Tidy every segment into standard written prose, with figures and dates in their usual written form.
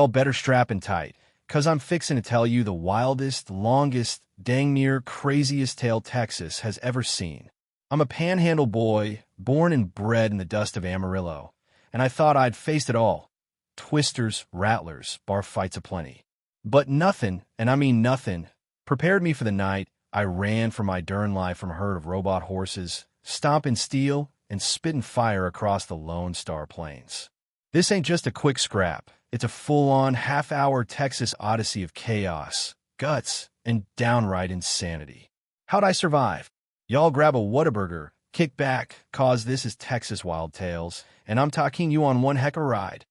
Y'all better strap in tight, 'cause I'm fixin' to tell you the wildest, longest, dang near craziest tale Texas has ever seen. I'm a panhandle boy, born and bred in the dust of Amarillo, and I thought I'd faced it all. Twisters, rattlers, bar fights aplenty. But nothing, and I mean nothing, prepared me for the night. I ran for my darn life from a herd of robot horses, stomping steel and spitting fire across the Lone Star Plains. This ain't just a quick scrap. It's a full-on, half-hour Texas odyssey of chaos, guts, and downright insanity. How'd I survive? Y'all grab a Whataburger, kick back, cause this is Texas Wild Tales, and I'm taking you on one heck of a ride.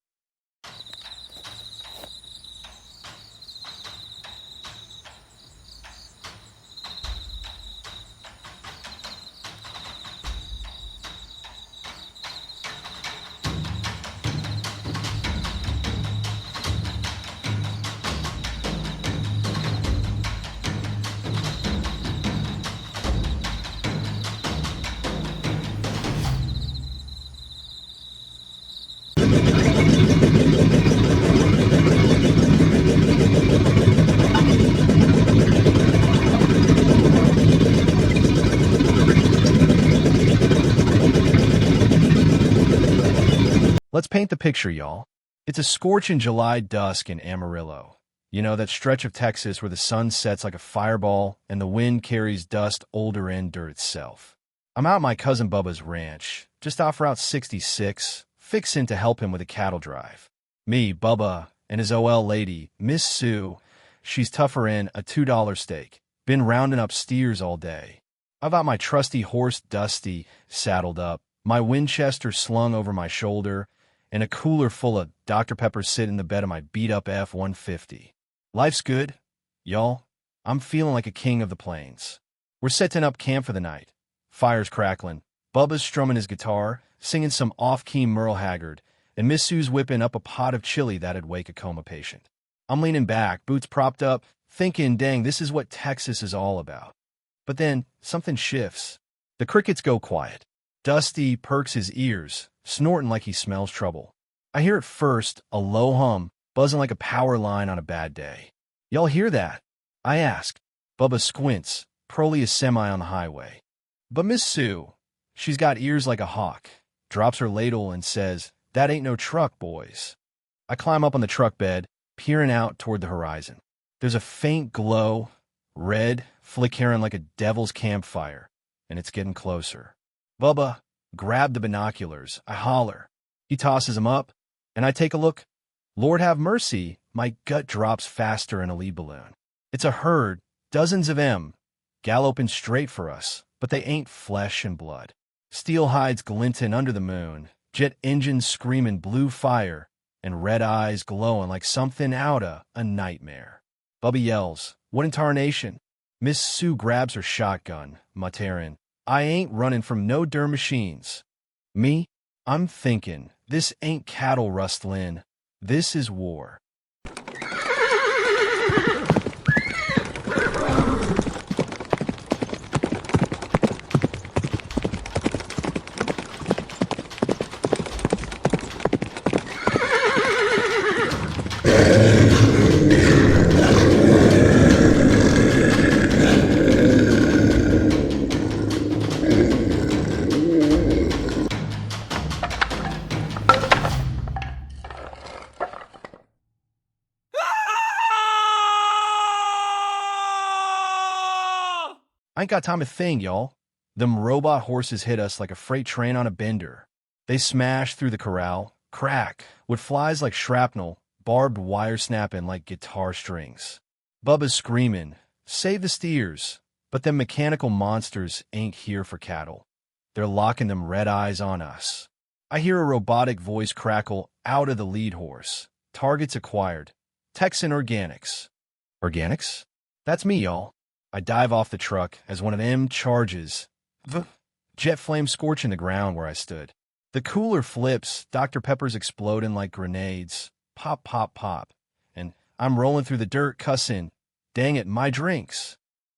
Let's paint the picture, y'all. It's a scorching July dusk in Amarillo. You know, that stretch of Texas where the sun sets like a fireball and the wind carries dust older in dirt itself. I'm out at my cousin Bubba's ranch, just off Route 66, fixin' to help him with a cattle drive. Me, Bubba, and his OL lady, Miss Sue, she's tougher in a $2 steak. Been rounding up steers all day. I've got my trusty horse Dusty saddled up, my Winchester slung over my shoulder, and a cooler full of Dr. Pepper sitting in the bed of my beat-up F-150. Life's good, y'all. I'm feeling like a king of the plains. We're setting up camp for the night. Fire's crackling. Bubba's strumming his guitar, singing some off-key Merle Haggard, and Miss Sue's whipping up a pot of chili that'd wake a coma patient. I'm leaning back, boots propped up, thinking, dang, this is what Texas is all about. But then, something shifts. The crickets go quiet. Dusty perks his ears, snorting like he smells trouble. I hear at first a low hum, buzzing like a power line on a bad day. Y'all hear that? I ask. Bubba squints, probably a semi on the highway. But Miss Sue, she's got ears like a hawk, drops her ladle and says, "That ain't no truck, boys." I climb up on the truck bed, peering out toward the horizon. There's a faint glow, red, flickering like a devil's campfire, and it's getting closer. Bubba, grab the binoculars, I holler. He tosses them up, and I take a look. Lord have mercy, my gut drops faster in a lead balloon. It's a herd, dozens of 'em, galloping straight for us, but they ain't flesh and blood. Steel hides glinting under the moon, jet engines screaming blue fire, and red eyes glowing like something outta a nightmare. Bubba yells, "What in tarnation?" Miss Sue grabs her shotgun, muttering, "I ain't running from no derm machines." Me? I'm thinking, this ain't cattle rustlin'. This is war. I ain't got time to think, y'all. Them robot horses hit us like a freight train on a bender. They smash through the corral, crack, what flies like shrapnel, barbed wire snapping like guitar strings. Bubba's screaming, "Save the steers!" But them mechanical monsters ain't here for cattle. They're locking them red eyes on us. I hear a robotic voice crackle out of the lead horse. Targets acquired. Texan Organics. Organics? That's me, y'all. I dive off the truck as one of them charges. Jet flame scorching the ground where I stood. The cooler flips, Dr. Pepper's exploding like grenades. Pop, pop, pop. And I'm rolling through the dirt cussing. Dang it, my drinks.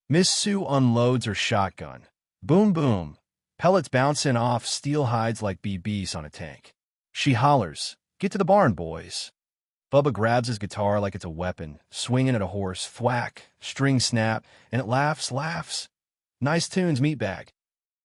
Miss Sue unloads her shotgun. Boom, boom. Pellets bouncing off steel hides like BBs on a tank. She hollers, "Get to the barn, boys." Bubba grabs his guitar like it's a weapon, swinging at a horse, thwack, string snap, and it laughs. Nice tunes, meatbag.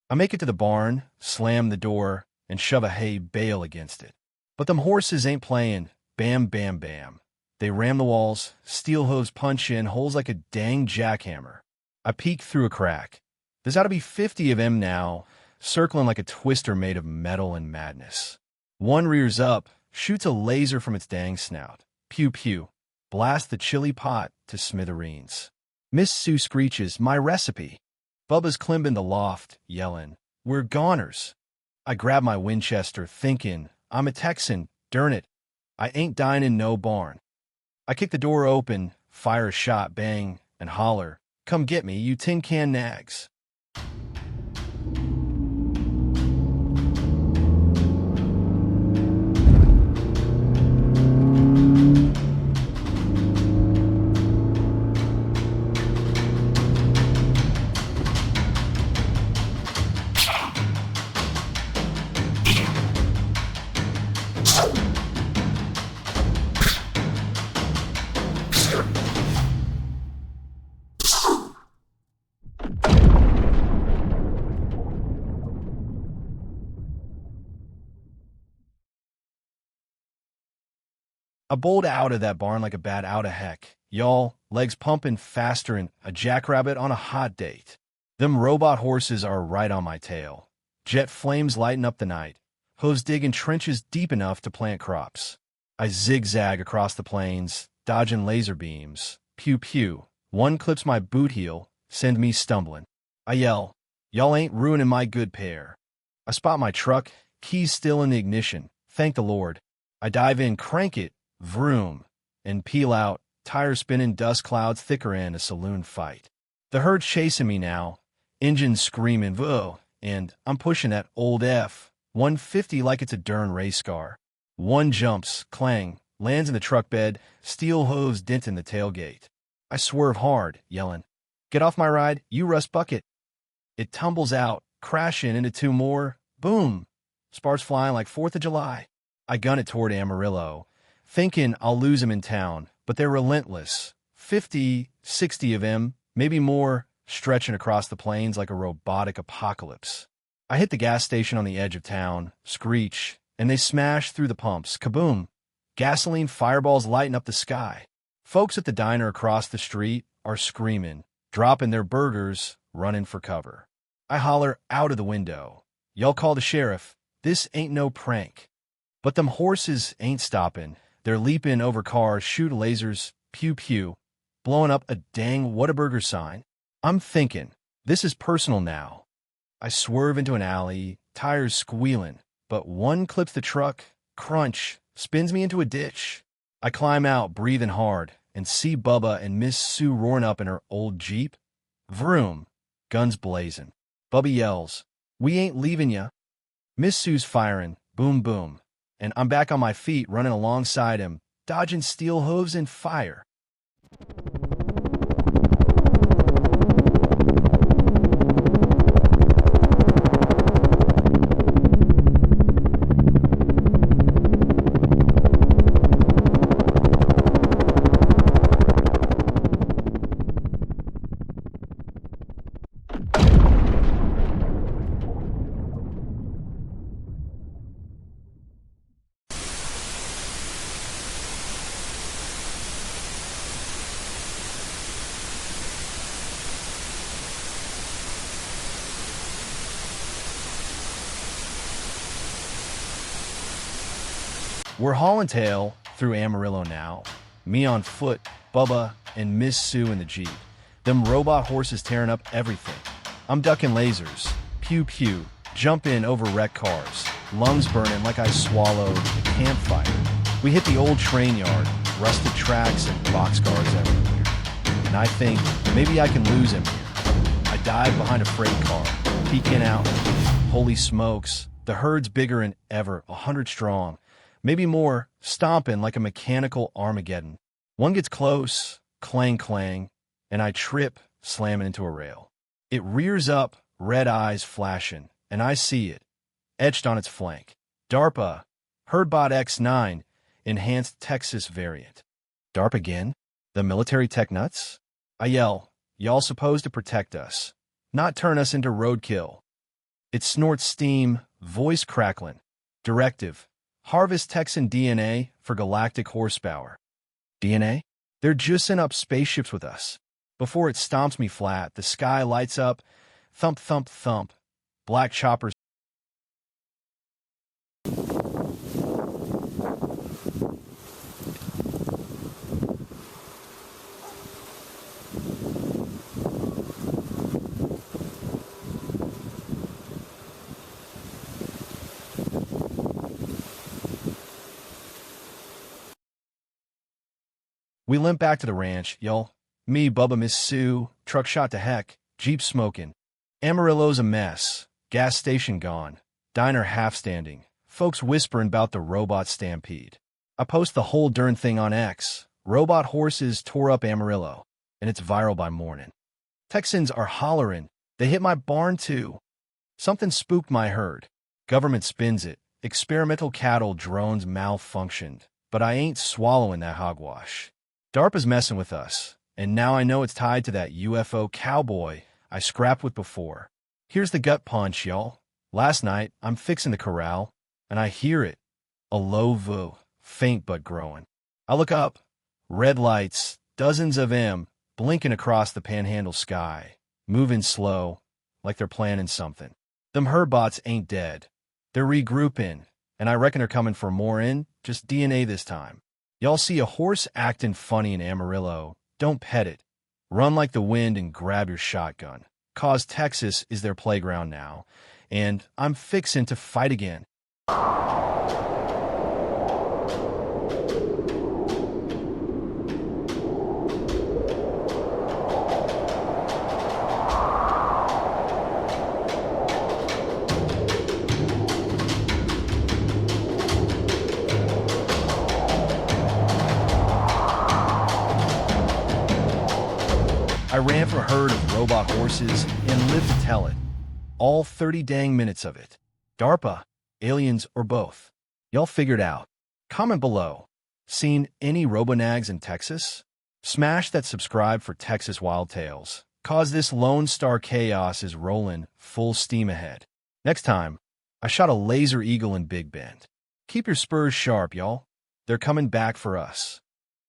I make it to the barn, slam the door, and shove a hay bale against it. But them horses ain't playing. Bam, bam, bam. They ram the walls, steel hooves punch in, holes like a dang jackhammer. I peek through a crack. There's ought to be 50 of them now, circling like a twister made of metal and madness. One rears up, shoots a laser from its dang snout. Pew pew. Blast the chili pot to smithereens. Miss Sue screeches, "My recipe." Bubba's climbing the loft, yelling, "We're goners." I grab my Winchester, thinking, I'm a Texan, darn it. I ain't dying in no barn. I kick the door open, fire a shot, bang, and holler, "Come get me, you tin can nags." I bowled out of that barn like a bat out of heck. Y'all, legs pumping faster than a jackrabbit on a hot date. Them robot horses are right on my tail. Jet flames lighten up the night. Hooves digging trenches deep enough to plant crops. I zigzag across the plains, dodging laser beams. Pew pew. One clips my boot heel, send me stumbling. I yell, "Y'all ain't ruining my good pair." I spot my truck, keys still in the ignition. Thank the Lord. I dive in, crank it, vroom, and peel out, tires spinning, dust clouds thicker in a saloon fight. The herd's chasing me now, engines screaming, "Whoa," and I'm pushing that old F-150 like it's a darn race car. One jumps, clang, lands in the truck bed, steel hooves denting the tailgate. I swerve hard, yelling, "Get off my ride, you rust bucket." It tumbles out, crashing into two more, boom, sparks flying like 4th of July. I gun it toward Amarillo, thinking I'll lose him in town, but they're relentless. 50, 60 of them, maybe more, stretching across the plains like a robotic apocalypse. I hit the gas station on the edge of town, screech, and they smash through the pumps, kaboom. Gasoline fireballs lighten up the sky. Folks at the diner across the street are screaming, dropping their burgers, running for cover. I holler out of the window, "Y'all call the sheriff. This ain't no prank." But them horses ain't stopping. They're leaping over cars, shoot lasers, pew pew, blowing up a dang Whataburger sign. I'm thinking, this is personal now. I swerve into an alley, tires squealing, but one clips the truck, crunch, spins me into a ditch. I climb out, breathing hard, and see Bubba and Miss Sue roaring up in her old Jeep. Vroom, guns blazing. Bubba yells, "We ain't leaving ya." Miss Sue's firing, boom boom. And I'm back on my feet, running alongside him, dodging steel hooves and fire. We're hauling tail through Amarillo now. Me on foot, Bubba, and Miss Sue in the Jeep. Them robot horses tearing up everything. I'm ducking lasers. Pew pew. Jump in over wrecked cars. Lungs burning like I swallowed a campfire. We hit the old train yard. Rusted tracks and boxcars everywhere. And I think maybe I can lose him here. I dive behind a freight car. Peeking out. Holy smokes. The herd's bigger than ever. 100 strong. Maybe more, stomping like a mechanical Armageddon. One gets close, clang clang, and I trip, slamming into a rail. It rears up, red eyes flashing, and I see it, etched on its flank. DARPA, HerdBot X9, Enhanced Texas variant. DARP again? The military tech nuts? I yell, y'all supposed to protect us, not turn us into roadkill. It snorts steam, voice crackling. Directive. Harvest Texan DNA for galactic horsepower. DNA? They're juicing up spaceships with us. Before it stomps me flat, the sky lights up. Thump, thump, thump. Black choppers. We limp back to the ranch, y'all. Me, Bubba, Miss Sue, truck shot to heck, Jeep smoking. Amarillo's a mess, gas station gone, diner half standing, folks whispering about the robot stampede. I post the whole darn thing on X. Robot horses tore up Amarillo, and it's viral by morning. Texans are hollering. They hit my barn too. Something spooked my herd. Government spins it. Experimental cattle drones malfunctioned, but I ain't swallowing that hogwash. DARPA's messing with us, and now I know it's tied to that UFO cowboy I scrapped with before. Here's the gut punch, y'all. Last night, I'm fixing the corral, and I hear it. A low voo, faint but growing. I look up. Red lights, dozens of them, blinking across the panhandle sky, moving slow, like they're planning something. Them herbots ain't dead. They're regrouping, and I reckon they're coming for more in, just DNA this time. Y'all see a horse acting funny in Amarillo, don't pet it. Run like the wind and grab your shotgun. 'Cause Texas is their playground now, and I'm fixin' to fight again. I ran from a herd of robot horses and lived to tell it. All 30 dang minutes of it. DARPA, aliens, or both. Y'all figured out. Comment below. Seen any robonags in Texas? Smash that subscribe for Texas Wild Tales. 'Cause this Lone Star chaos is rolling full steam ahead. Next time, I shot a laser eagle in Big Bend. Keep your spurs sharp, y'all. They're coming back for us.